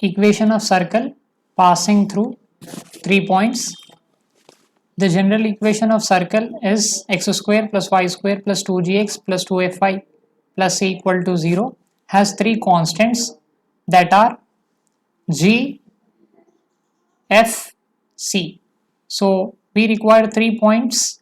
Equation of circle passing through 3 points. The general equation of circle is x square plus y square plus 2gx plus 2fy plus c equal to 0, has three constants that are g, f, c. So we require 3 points.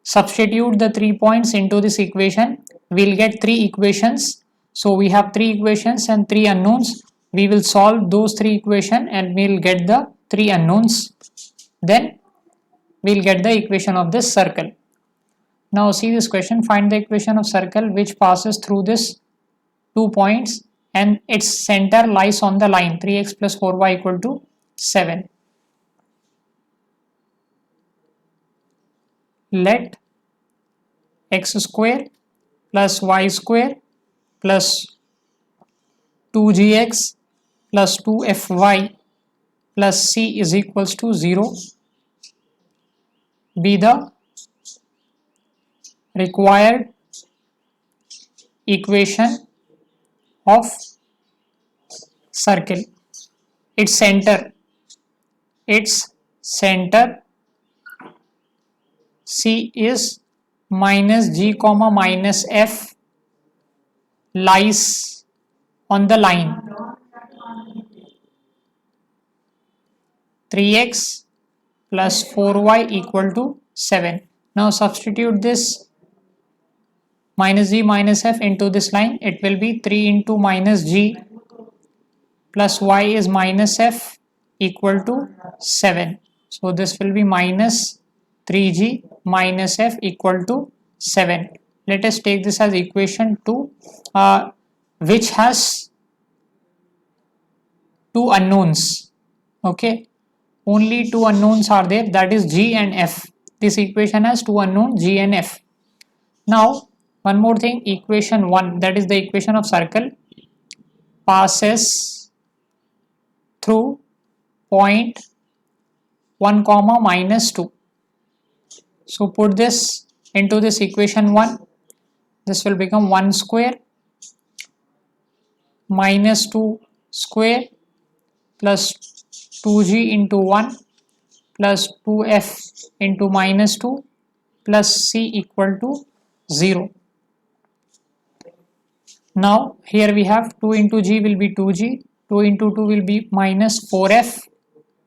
Substitute the 3 points into this equation. We'll get 3 equations. So we have 3 equations and 3 unknowns. We will solve those 3 equations and we'll get the 3 unknowns. Then we'll get the equation of this circle. Now see this question, find the equation of circle which passes through this 2 points and its center lies on the line 3x plus 4y equal to 7. Let x square plus y square plus 2gx plus 2fy plus c is equals to 0 be the required equation of circle. Its center C is minus g comma minus f lies on the line 3x plus 4y equal to 7. Now substitute this minus g minus f into this line. It will be 3 into minus g plus y is minus f equal to 7. So this will be minus 3g minus f equal to 7. Let us take this as equation 2, which has 2 unknowns. Okay, only 2 unknowns are there, that is g and f. This equation has 2 unknowns, g and f. Now one more thing, equation 1, that is the equation of circle, passes through point 1 comma minus 2. So put this into this equation 1. This will become 1 square minus 2 square plus 2g into 1 plus 2f into minus 2 plus c equal to 0. Now here we have 2 into g will be 2g, 2 into 2 will be minus 4f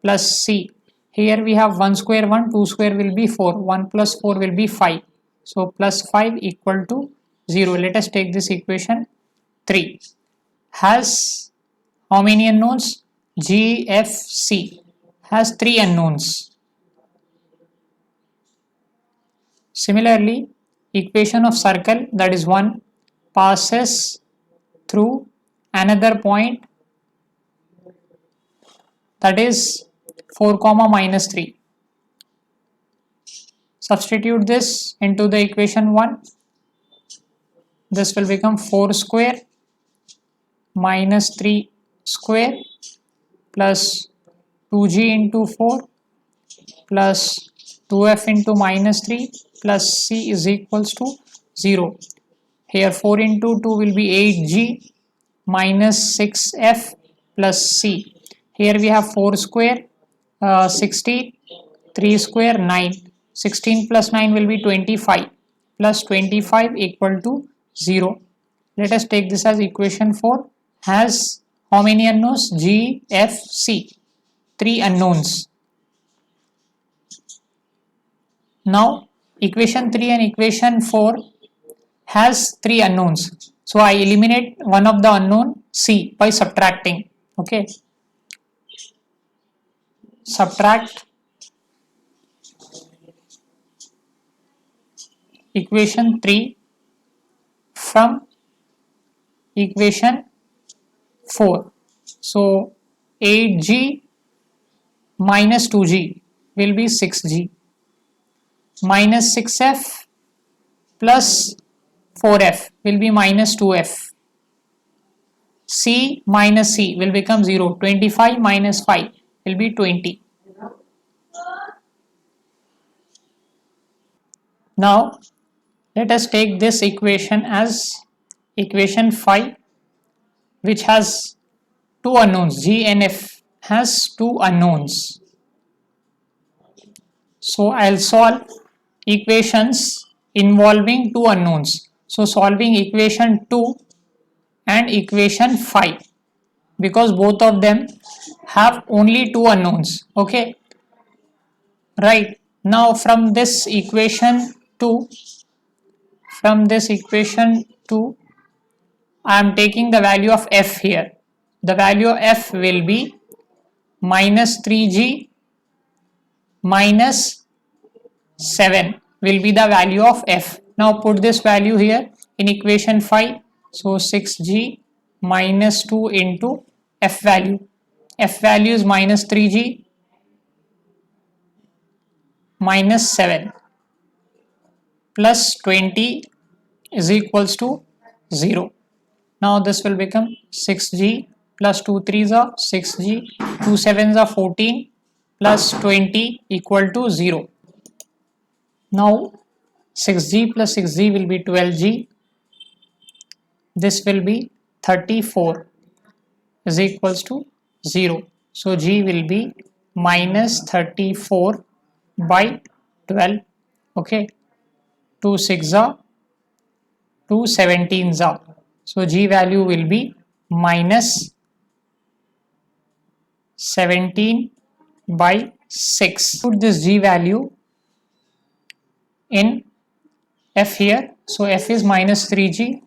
plus c. Here we have 1 square 1, 2 square will be 4, 1 plus 4 will be 5. So plus 5 equal to 0. Let us take this equation 3. Has how many unknowns? G, F, C. Has 3 unknowns. Similarly, equation of circle, that is 1, passes through another point, that is 4 comma minus 3. Substitute this into the equation 1. This will become 4 square minus 3 square plus 2g into 4 plus 2f into minus 3 plus c is equals to 0. Here 4 into 2 will be 8g minus 6f plus c. Here we have 4 square 16, 3 square 9, 16 plus 9 will be 25 plus 25 equal to 0. Let us take this as equation 4. Has how many unknowns? G, F, C. 3 unknowns. Now equation 3 and equation 4 has 3 unknowns. So I eliminate one of the unknown C by subtracting. Okay. Subtract equation 3 from equation 4. So 8g minus 2g will be 6g minus 6f plus 4f will be minus 2f. C minus C will become 0. 25 minus 5 will be 20. Now let us take this equation as equation 5, which has two unknowns. G and F has two unknowns. So I'll solve equations involving two unknowns. So solving equation 2 and equation 5, because both of them have only two unknowns. Okay, right. Now from this equation 2, I am taking the value of f here. The value of f will be minus 3g minus 7 will be the value of f. Now put this value here in equation 5. So 6g minus 2 into f value. F value is minus 3g minus 7 plus 20 is equals to 0. Now this will become 6g plus 2 3s are 6g, 2 7s are 14 plus 20 equal to 0. Now 6g plus 6g will be 12g. This will be 34 is equals to 0. So g will be minus 34 by 12. Okay, 2 6 are 2 17s are. So g value will be minus 17 by 6. Put this g value in f here. So f is minus 3g.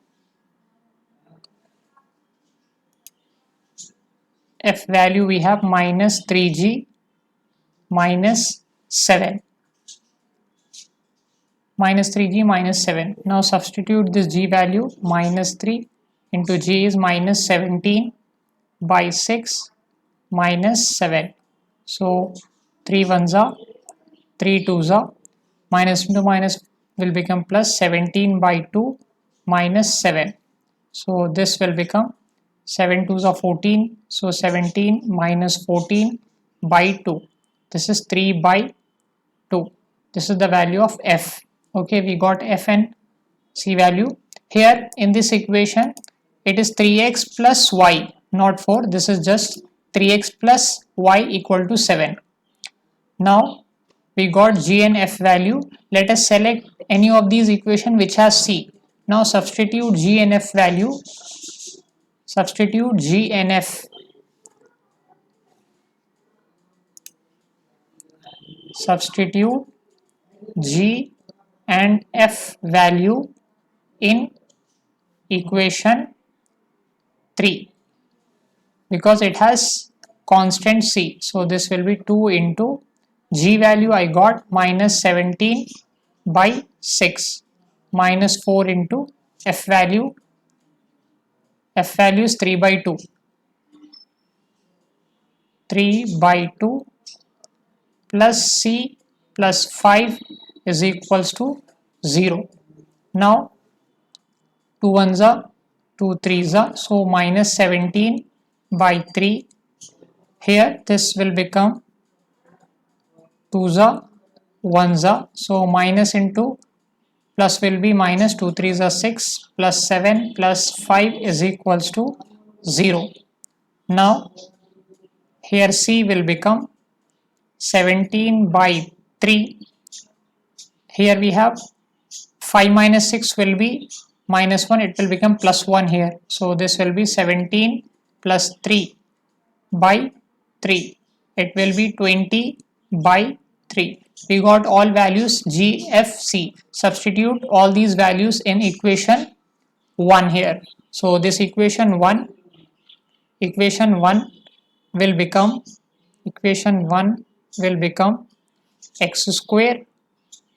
F value we have minus 3g minus 7. Minus 3g minus 7. Now substitute this g value, minus 3 into g is minus 17 by 6 minus 7. So 3 1s are 3 2s are, minus into minus will become plus, 17 by 2 minus 7. So this will become 7 2s are 14. So 17 minus 14 by 2. This is 3 by 2. This is the value of f. Okay, we got f and c value. Here in this equation, it is 3x plus y, not 4. This is just 3x plus y equal to 7. Now we got g and f value. Let us select any of these equation which has c. Now substitute g and f value. Substitute g and f. Substitute g and f value in equation 3 because it has constant c. So this will be 2 into g value I got minus 17 by 6 minus 4 into f value. F value is 3 by 2. 3 by 2 plus c plus 5 is equals to 0. Now 2 1s are 2 3s are, so minus 17 by 3. Here this will become 2s are 1s are, so minus into plus will be minus 2 3s are 6 plus 7 plus 5 is equals to 0. Now here c will become 17 by 3. Here we have 5 minus 6 will be minus 1, it will become plus 1 here. So this will be 17 plus 3 by 3. It will be 20 by 3. We got all values g, f, c. Substitute all these values in equation 1 here. So this equation 1 will become x square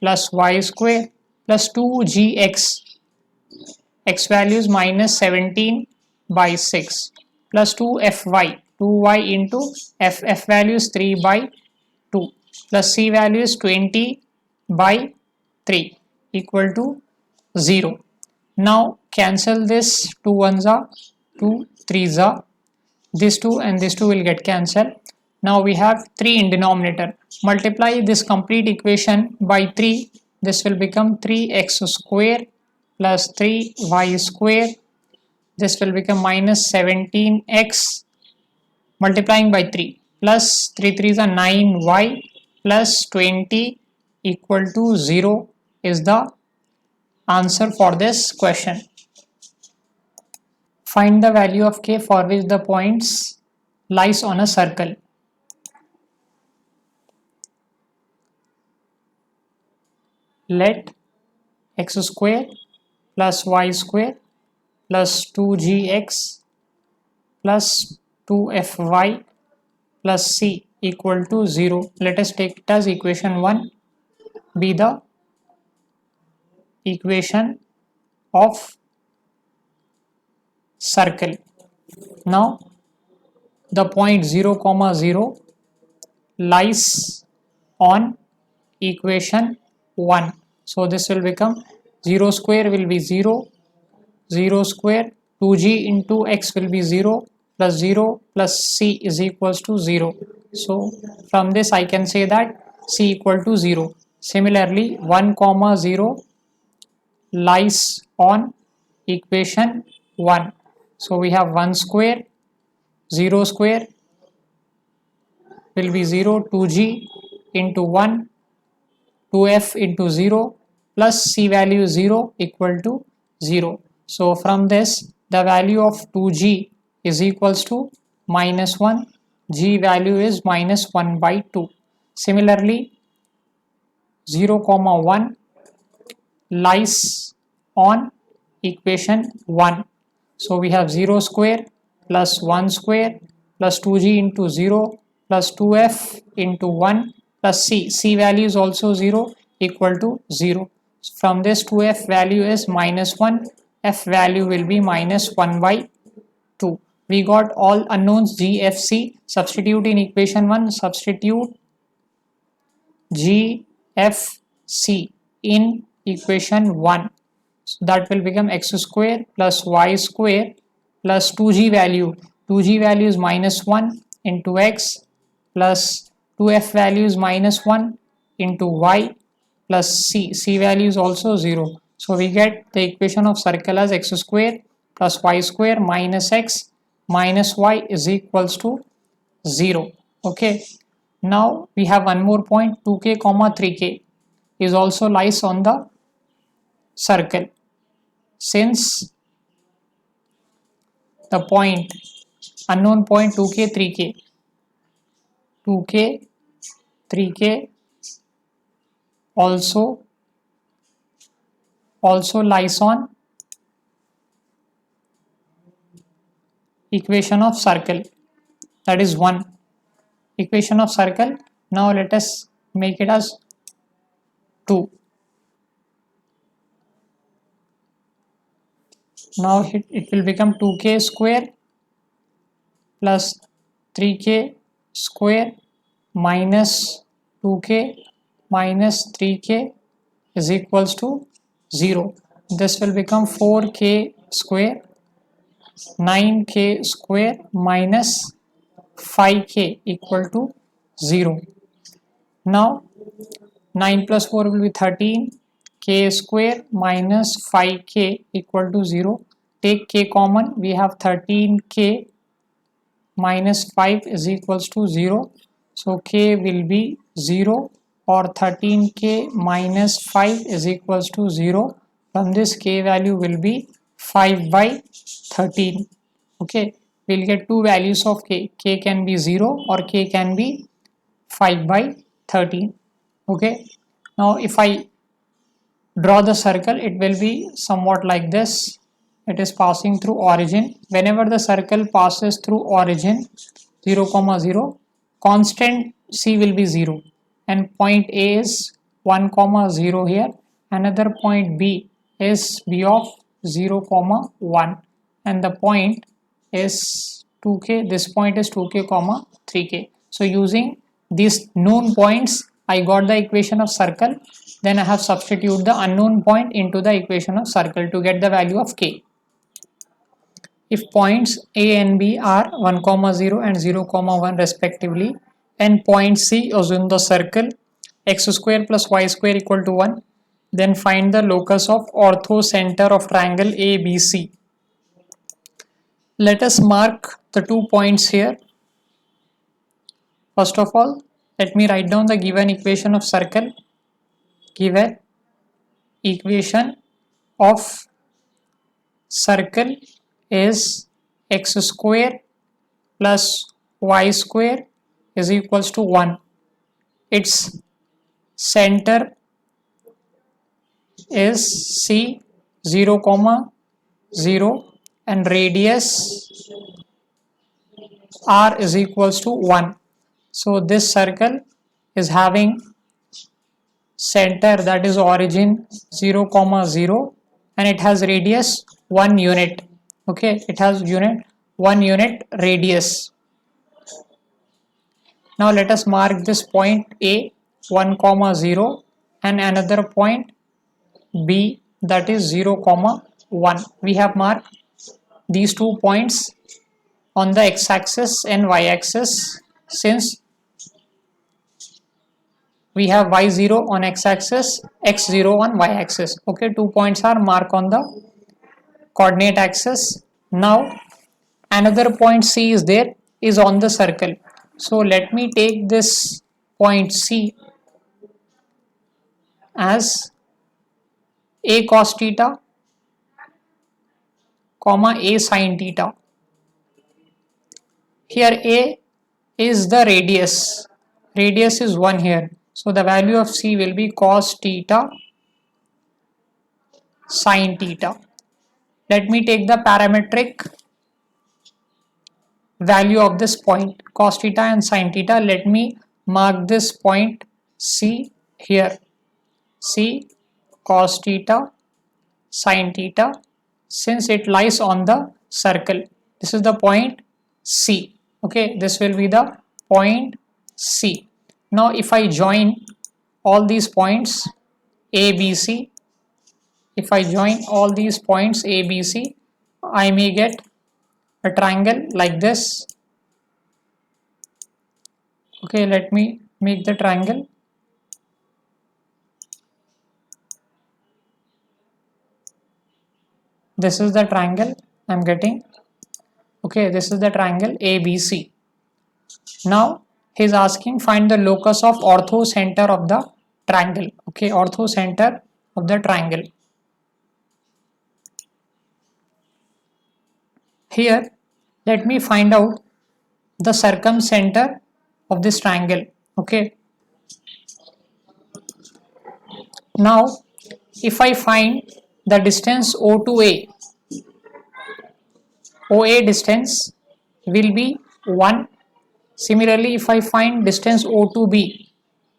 plus y square plus 2gx. X value is minus 17 by 6 plus 2fy. 2y into f value is 3 by 2 plus c value is 20 by 3 equal to 0. Now cancel this, 2 1s are 2 3s are, this 2 and this 2 will get cancelled. Now we have 3 in denominator. Multiply this complete equation by 3. This will become 3x square plus 3y square. This will become minus 17x multiplying by 3 plus 3 3s are 9y plus 20 equal to 0 is the answer for this question. Find the value of k for which the points lies on a circle. Let x square plus y square plus 2gx plus 2fy plus c equal to 0. Let us take it as equation 1 be the equation of circle. Now the point 0 comma 0 lies on equation 1. So this will become 0 square will be 0, 0 square 2g into x will be 0 plus 0 plus c is equals to 0. So from this I can say that c equal to 0. Similarly 1 comma 0 lies on equation 1. So we have 1 square, 0 square will be 0, 2g into 1, 2f into 0 plus c value 0 equal to 0. So from this the value of 2g is equals to minus 1, g value is minus 1 by 2. Similarly 0 comma 1 lies on equation 1. So we have 0 square plus 1 square plus 2g into 0 plus 2f into 1 plus c value is also 0 equal to 0. From this 2f value is minus 1, f value will be minus 1 by 2. We got all unknowns g, f, c. Substitute in equation 1, substitute g, f, c in equation 1. So that will become x square plus y square plus 2g value. 2g value is minus 1 into x plus 2f value is minus 1 into y plus c value is also 0. So we get the equation of circle as x square plus y square minus x minus y is equals to 0. Okay. Now we have one more point 2k comma 3k is also lies on the circle. Since the point unknown point 2k 3k also lies on equation of circle, that is 1 equation of circle. Now let us make it as 2. Now it will become 2k square plus 3k square minus 2k minus 3k is equals to 0. This will become 4k square 9k square minus 5k equal to 0. Now 9 plus 4 will be 13, k square minus 5k equal to 0. Take k common, we have 13k minus 5 is equals to 0. So k will be 0 or 13k minus 5 is equals to 0. From this k value will be 5 by 13. Okay, we'll get two values of k. K can be 0 or k can be 5 by 13. Okay, now if I draw the circle, it will be somewhat like this. It is passing through origin. Whenever the circle passes through origin 0 comma 0, constant c will be 0 and point A is 1 comma 0 here. Another point B is b of 0 comma 1 and the point is 2k. This point is 2k comma 3k. So using these known points I got the equation of circle. Then I have substitute the unknown point into the equation of circle to get the value of k. If points A and B are 1 comma 0 and 0 comma 1 respectively and point C is in the circle x square plus y square equal to 1, then find the locus of orthocenter of triangle ABC. Let us mark the 2 points here. First of all, let me write down the given equation of circle. Given equation of circle is x square plus y square is equals to 1. Its center is C 0, 0 and radius r is equals to 1. So this circle is having center, that is origin 0, 0 and it has radius 1 unit. Okay, it has 1 unit radius. Now let us mark this point A 1, 0 and another point B, that is 0, 1. We have marked these 2 points on the x-axis and y-axis. Since we have y0 on x-axis, x0 on y-axis. Okay, 2 points are marked on the coordinate axis. Now another point C is there, is on the circle. So let me take this point C as a cos theta, comma a sin theta. Here a is the radius. Radius is 1 here. So the value of C will be cos theta sin theta. Let me take the parametric value of this point cos theta and sin theta. Let me mark this point C here. C cos theta sin theta, since it lies on the circle. This is the point C. Okay, this will be the point C. Now if I join all these points A, B, C, if I join all these points A, B, C, I may get a triangle like this. Okay, let me make the triangle. This is the triangle I am getting. Okay, this is the triangle ABC. Now he is asking find the locus of orthocenter of the triangle. Okay, orthocenter of the triangle. Here let me find out the circumcenter of this triangle. Okay, now if I find the distance O to A, OA distance will be 1. Similarly, if I find distance O to B,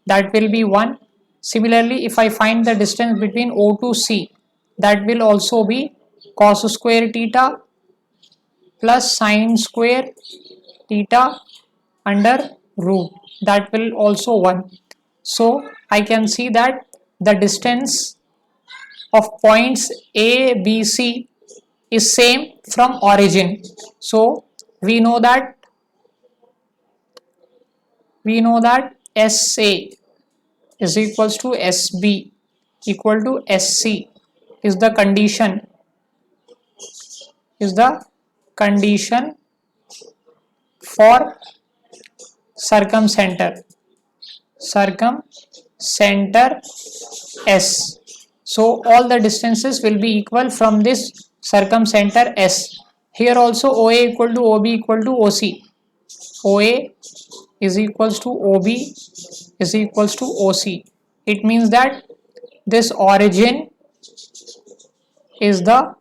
that will be 1. Similarly, if I find the distance between O to C, that will also be cos square theta plus sin square theta under root, that will also 1. So I can see that the distance of points A, B, C is same from origin. So we know that SA is equals to SB equal to SC is the condition for circumcenter S. So all the distances will be equal from this circumcenter S. Here also OA equal to OB equal to OC. OA is equals to OB is equals to OC. It means that this origin is the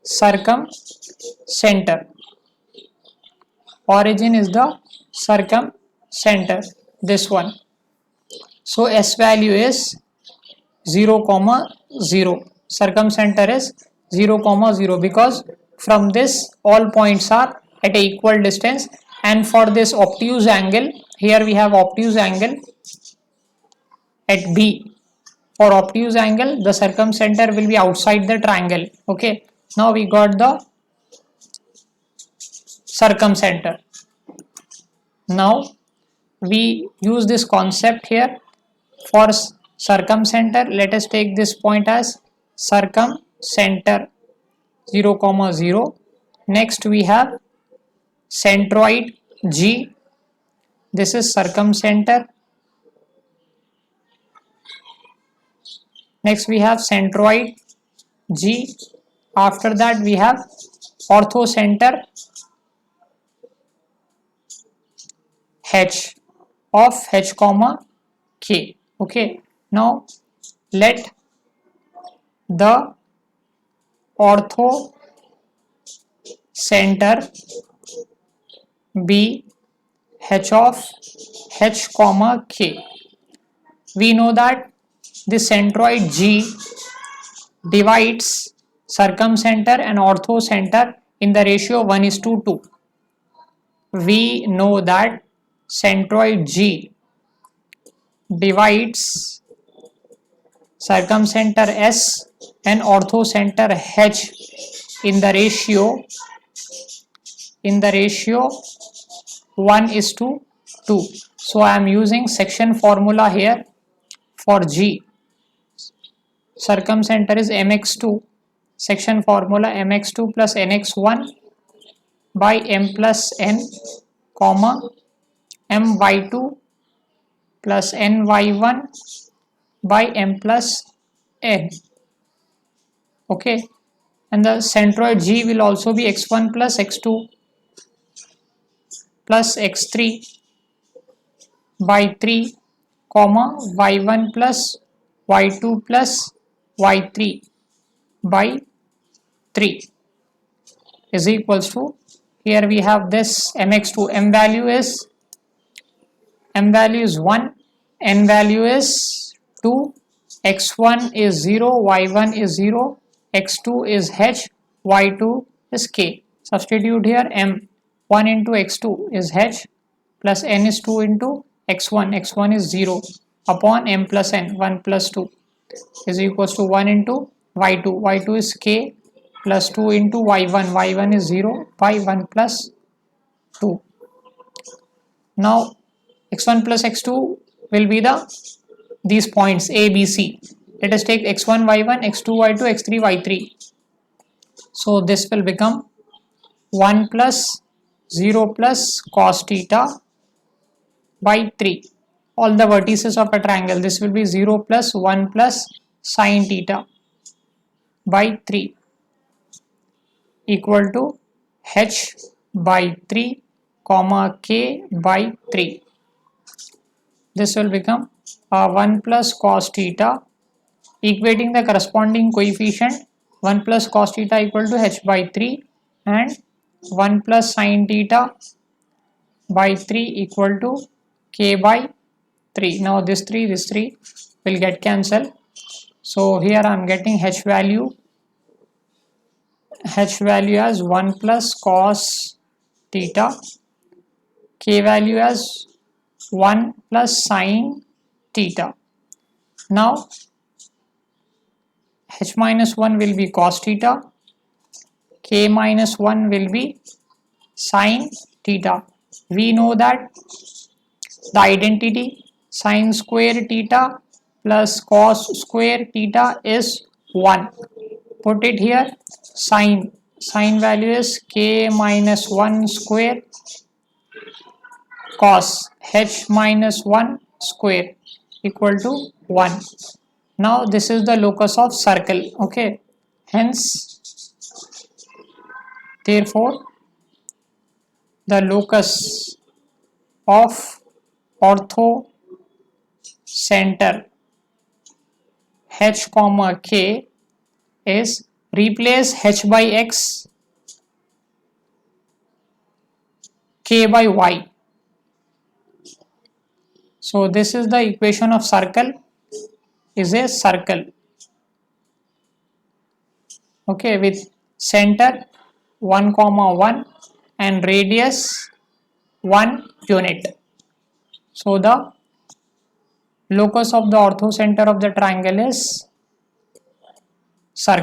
circumcenter. Origin is the circumcenter, this one. So S value is 0, 0. Circumcenter is 0, 0 because from this all points are at a equal distance, and for this obtuse angle, here we have obtuse angle at B. For obtuse angle, the circumcenter will be outside the triangle. Okay, now we got the circumcenter. Now we use this concept here for circumcenter. Let us take this point as circumcenter 0, 0. Next we have centroid G. This is circumcenter. Next we have centroid G. After that we have orthocenter H of H comma K. Okay, now let the ortho center be H of H comma K. We know that the centroid G divides circumcenter and orthocenter in the ratio 1:2. We know that centroid G divides circumcenter S and orthocenter H in the ratio 1:2. So I am using section formula here for G. Circumcenter is mx2. Section formula mx2 plus nx1 by m plus n, comma my2 plus ny1 by m plus n. Okay, and the centroid G will also be x1 plus x2 plus x3 by 3, comma y1 plus y2 plus y3 by 3 is equals to, here we have this mx2, m value is 1, n value is 2, x1 is 0, y1 is 0, x2 is h, y2 is k. Substitute here m. 1 into x2 is h plus n is 2 into x1, x1 is 0 upon m plus n, 1 plus 2 is equals to 1 into y2, y2 is k plus 2 into y1, y1 is 0 by 1 plus 2. Now x1 plus x2 will be these points a, b, c. Let us take x1 y1, x2 y2, x3 y3. So this will become 1 plus 0 plus cos theta by 3. All the vertices of a triangle. This will be 0 plus 1 plus sin theta by 3 equal to h by 3 comma k by 3. This will become 1 plus cos theta, equating the corresponding coefficient. 1 plus cos theta equal to h by 3 and 1 plus sin theta by 3 equal to k by 3. Now this 3 will get cancelled. So here I am getting h value as 1 plus cos theta, k value as 1 plus sin theta. Now h minus 1 will be cos theta, k minus 1 will be sin theta. We know that the identity sin square theta plus cos square theta is 1. Put it here. Sin value is k minus 1 square cos h minus 1 square equal to 1. Now this is the locus of circle. Okay, hence therefore the locus of orthocenter h comma k is, replace h by x, k by y. So this is the equation of circle, is a circle. Okay, with center 1 comma 1 and radius 1 unit. So the locus of the orthocenter of the triangle is circle.